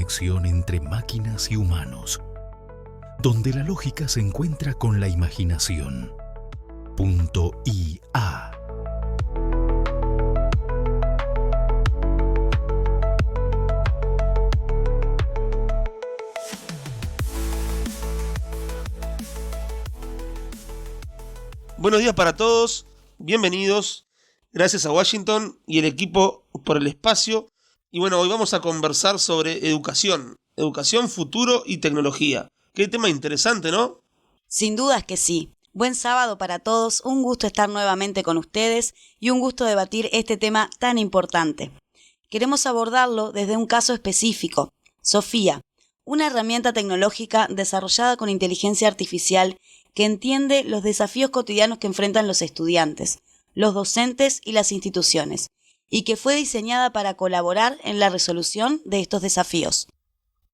conexión entre máquinas y humanos, donde la lógica se encuentra con la imaginación. .ia. Buenos días para todos, bienvenidos, gracias a Washington y el equipo por el espacio. Y bueno, hoy vamos a conversar sobre educación, futuro y tecnología. Qué tema interesante, ¿no? Sin dudas que sí. Buen sábado para todos, un gusto estar nuevamente con ustedes y un gusto debatir este tema tan importante. Queremos abordarlo desde un caso específico, Sofía, una herramienta tecnológica desarrollada con inteligencia artificial que entiende los desafíos cotidianos que enfrentan los estudiantes, los docentes y las instituciones, y que fue diseñada para colaborar en la resolución de estos desafíos.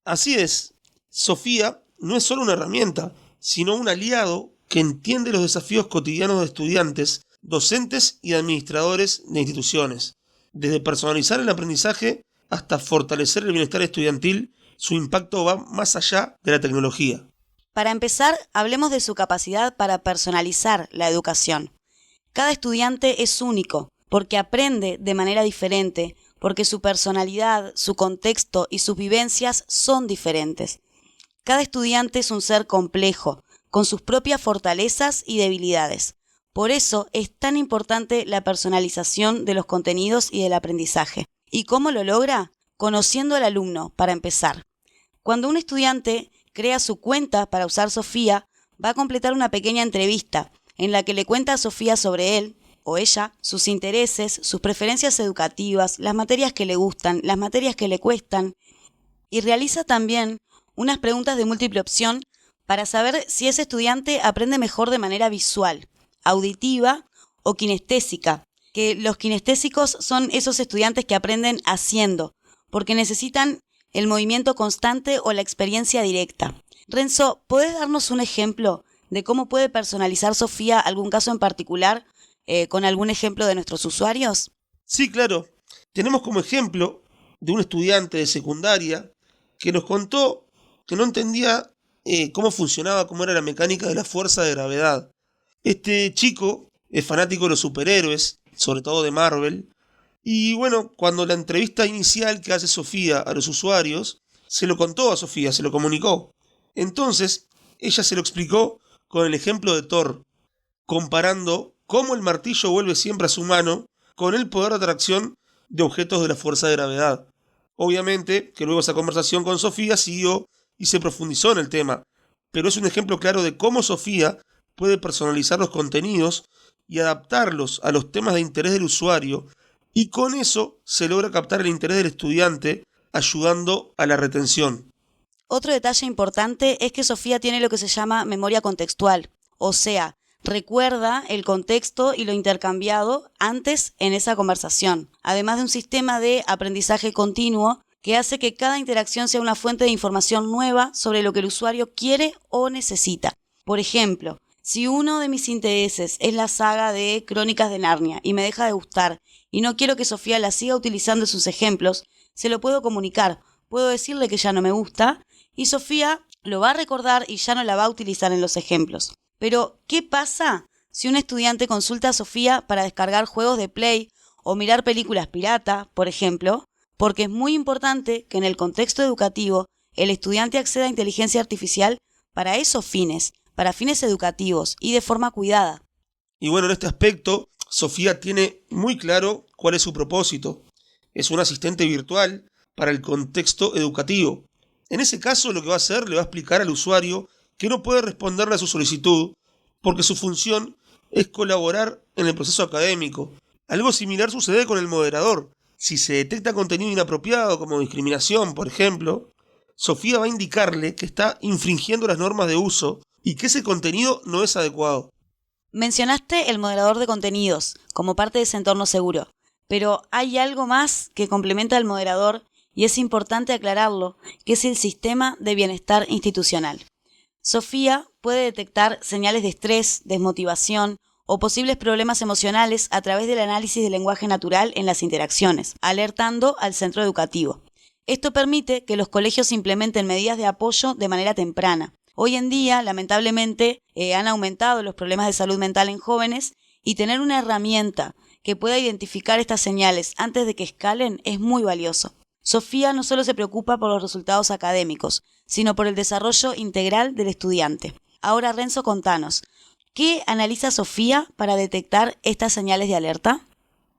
Así es, Sofía no es solo una herramienta, sino un aliado que entiende los desafíos cotidianos de estudiantes, docentes y administradores de instituciones. Desde personalizar el aprendizaje hasta fortalecer el bienestar estudiantil, su impacto va más allá de la tecnología. Para empezar, hablemos de su capacidad para personalizar la educación. Cada estudiante es único, porque aprende de manera diferente, porque su personalidad, su contexto y sus vivencias son diferentes. Cada estudiante es un ser complejo, con sus propias fortalezas y debilidades. Por eso es tan importante la personalización de los contenidos y del aprendizaje. ¿Y cómo lo logra? Conociendo al alumno, para empezar. Cuando un estudiante crea su cuenta para usar Sofía, va a completar una pequeña entrevista en la que le cuenta a Sofía sobre él o ella, sus intereses, sus preferencias educativas, las materias que le gustan, las materias que le cuestan, y realiza también unas preguntas de múltiple opción para saber si ese estudiante aprende mejor de manera visual, auditiva o kinestésica, que los kinestésicos son esos estudiantes que aprenden haciendo, porque necesitan el movimiento constante o la experiencia directa. Renzo, ¿podés darnos un ejemplo de cómo puede personalizar Sofía algún caso en particular con algún ejemplo de nuestros usuarios? Sí, claro. Tenemos como ejemplo de un estudiante de secundaria que nos contó que no entendía cómo funcionaba, cómo era la mecánica de la fuerza de gravedad. Este chico es fanático de los superhéroes, sobre todo de Marvel. Y bueno, cuando la entrevista inicial que hace Sofía a los usuarios, se lo contó a Sofía, se lo comunicó. Entonces, ella se lo explicó con el ejemplo de Thor, comparando cómo el martillo vuelve siempre a su mano con el poder de atracción de objetos de la fuerza de gravedad. Obviamente que luego esa conversación con Sofía siguió y se profundizó en el tema, pero es un ejemplo claro de cómo Sofía puede personalizar los contenidos y adaptarlos a los temas de interés del usuario, y con eso se logra captar el interés del estudiante, ayudando a la retención. Otro detalle importante es que Sofía tiene lo que se llama memoria contextual, o sea, recuerda el contexto y lo intercambiado antes en esa conversación, además de un sistema de aprendizaje continuo que hace que cada interacción sea una fuente de información nueva sobre lo que el usuario quiere o necesita. Por ejemplo, si uno de mis intereses es la saga de Crónicas de Narnia y me deja de gustar y no quiero que Sofía la siga utilizando en sus ejemplos, se lo puedo comunicar, puedo decirle que ya no me gusta y Sofía lo va a recordar y ya no la va a utilizar en los ejemplos. Pero, ¿qué pasa si un estudiante consulta a Sofía para descargar juegos de Play o mirar películas pirata, por ejemplo? Porque es muy importante que en el contexto educativo el estudiante acceda a inteligencia artificial para esos fines, para fines educativos y de forma cuidada. Y bueno, en este aspecto, Sofía tiene muy claro cuál es su propósito. Es un asistente virtual para el contexto educativo. En ese caso, lo que va a hacer, le va a explicar al usuario que no puede responderle a su solicitud porque su función es colaborar en el proceso académico. Algo similar sucede con el moderador. Si se detecta contenido inapropiado como discriminación, por ejemplo, Sofía va a indicarle que está infringiendo las normas de uso y que ese contenido no es adecuado. Mencionaste el moderador de contenidos como parte de ese entorno seguro, pero hay algo más que complementa al moderador y es importante aclararlo, que es el sistema de bienestar institucional. Sofía puede detectar señales de estrés, desmotivación o posibles problemas emocionales a través del análisis del lenguaje natural en las interacciones, alertando al centro educativo. Esto permite que los colegios implementen medidas de apoyo de manera temprana. Hoy en día, lamentablemente, han aumentado los problemas de salud mental en jóvenes y tener una herramienta que pueda identificar estas señales antes de que escalen es muy valioso. Sofía no solo se preocupa por los resultados académicos, sino por el desarrollo integral del estudiante. Ahora, Renzo, contanos, ¿qué analiza Sofía para detectar estas señales de alerta?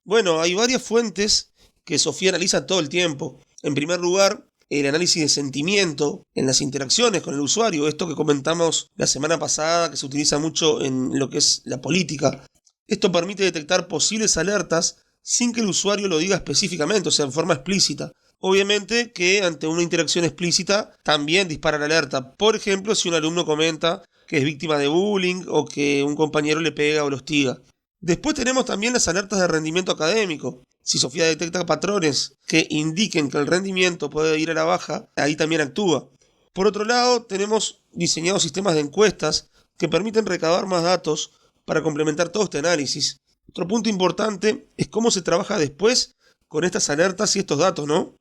Bueno, hay varias fuentes que Sofía analiza todo el tiempo. En primer lugar, el análisis de sentimiento en las interacciones con el usuario, esto que comentamos la semana pasada, que se utiliza mucho en lo que es la política. Esto permite detectar posibles alertas sin que el usuario lo diga específicamente, o sea, en forma explícita. Obviamente que ante una interacción explícita también dispara la alerta. Por ejemplo, si un alumno comenta que es víctima de bullying o que un compañero le pega o lo hostiga. Después tenemos también las alertas de rendimiento académico. Si Sofía detecta patrones que indiquen que el rendimiento puede ir a la baja, ahí también actúa. Por otro lado, tenemos diseñados sistemas de encuestas que permiten recabar más datos para complementar todo este análisis. Otro punto importante es cómo se trabaja después con estas alertas y estos datos, ¿no?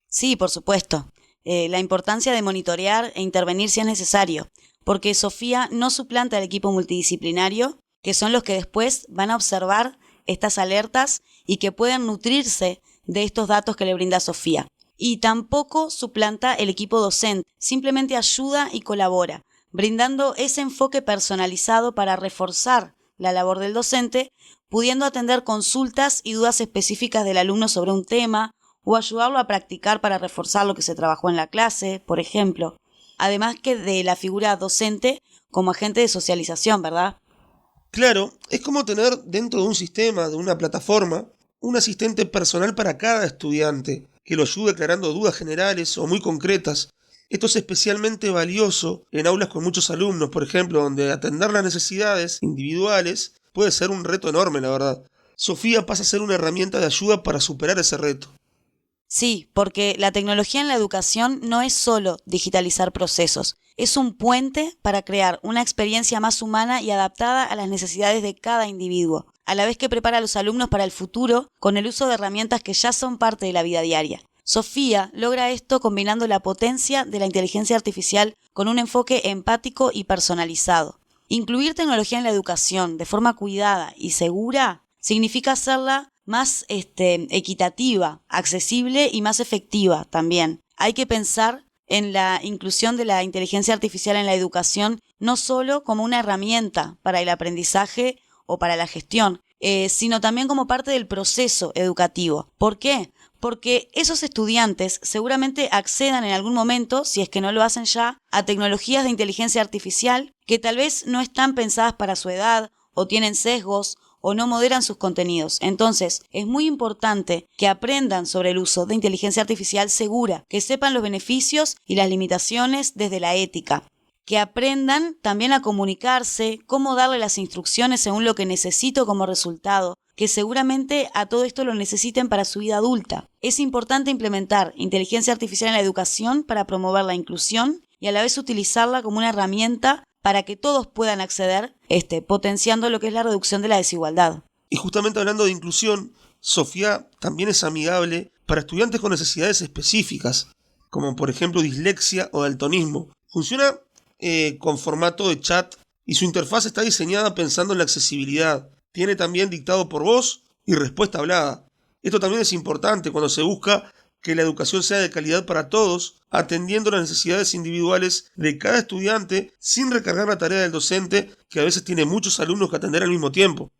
Sí, por supuesto. La importancia de monitorear e intervenir si es necesario, porque Sofía no suplanta al equipo multidisciplinario, que son los que después van a observar estas alertas y que pueden nutrirse de estos datos que le brinda Sofía. Y tampoco suplanta el equipo docente, simplemente ayuda y colabora, brindando ese enfoque personalizado para reforzar la labor del docente, pudiendo atender consultas y dudas específicas del alumno sobre un tema o ayudarlo a practicar para reforzar lo que se trabajó en la clase, por ejemplo. Además que de la figura docente como agente de socialización, ¿verdad? Claro, es como tener dentro de un sistema, de una plataforma, un asistente personal para cada estudiante, que lo ayude aclarando dudas generales o muy concretas. Esto es especialmente valioso en aulas con muchos alumnos, por ejemplo, donde atender las necesidades individuales puede ser un reto enorme, la verdad. Sofía pasa a ser una herramienta de ayuda para superar ese reto. Sí, porque la tecnología en la educación no es solo digitalizar procesos, es un puente para crear una experiencia más humana y adaptada a las necesidades de cada individuo, a la vez que prepara a los alumnos para el futuro con el uso de herramientas que ya son parte de la vida diaria. Sofía logra esto combinando la potencia de la inteligencia artificial con un enfoque empático y personalizado. Incluir tecnología en la educación de forma cuidada y segura significa hacerla más equitativa, accesible y más efectiva también. Hay que pensar en la inclusión de la inteligencia artificial en la educación no solo como una herramienta para el aprendizaje o para la gestión, sino también como parte del proceso educativo. ¿Por qué? Porque esos estudiantes seguramente accedan en algún momento, si es que no lo hacen ya, a tecnologías de inteligencia artificial que tal vez no están pensadas para su edad o tienen sesgos o no moderan sus contenidos. Entonces, es muy importante que aprendan sobre el uso de inteligencia artificial segura, que sepan los beneficios y las limitaciones desde la ética, que aprendan también a comunicarse, cómo darle las instrucciones según lo que necesito como resultado, que seguramente a todo esto lo necesiten para su vida adulta. Es importante implementar inteligencia artificial en la educación para promover la inclusión y a la vez utilizarla como una herramienta para que todos puedan acceder, potenciando lo que es la reducción de la desigualdad. Y justamente hablando de inclusión, Sofía también es amigable para estudiantes con necesidades específicas, como por ejemplo dislexia o daltonismo. Funciona con formato de chat y su interfaz está diseñada pensando en la accesibilidad. Tiene también dictado por voz y respuesta hablada. Esto también es importante cuando se busca que la educación sea de calidad para todos, atendiendo las necesidades individuales de cada estudiante sin recargar la tarea del docente, que a veces tiene muchos alumnos que atender al mismo tiempo.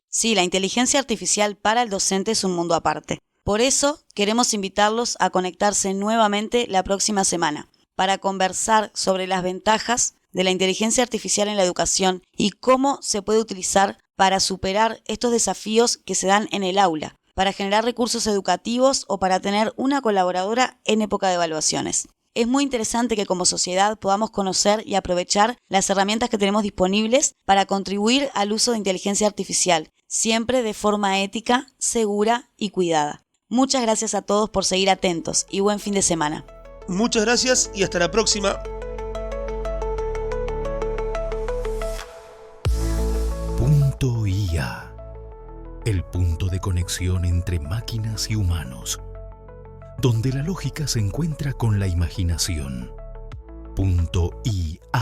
Sí, la inteligencia artificial para el docente es un mundo aparte. Por eso queremos invitarlos a conectarse nuevamente la próxima semana para conversar sobre las ventajas de la inteligencia artificial en la educación y cómo se puede utilizar para superar estos desafíos que se dan en el aula, para generar recursos educativos o para tener una colaboradora en época de evaluaciones. Es muy interesante que como sociedad podamos conocer y aprovechar las herramientas que tenemos disponibles para contribuir al uso de inteligencia artificial, siempre de forma ética, segura y cuidada. Muchas gracias a todos por seguir atentos y buen fin de semana. Muchas gracias y hasta la próxima. Punto IA. El punto de conexión entre máquinas y humanos. donde la lógica se encuentra con la imaginación. Punto IA.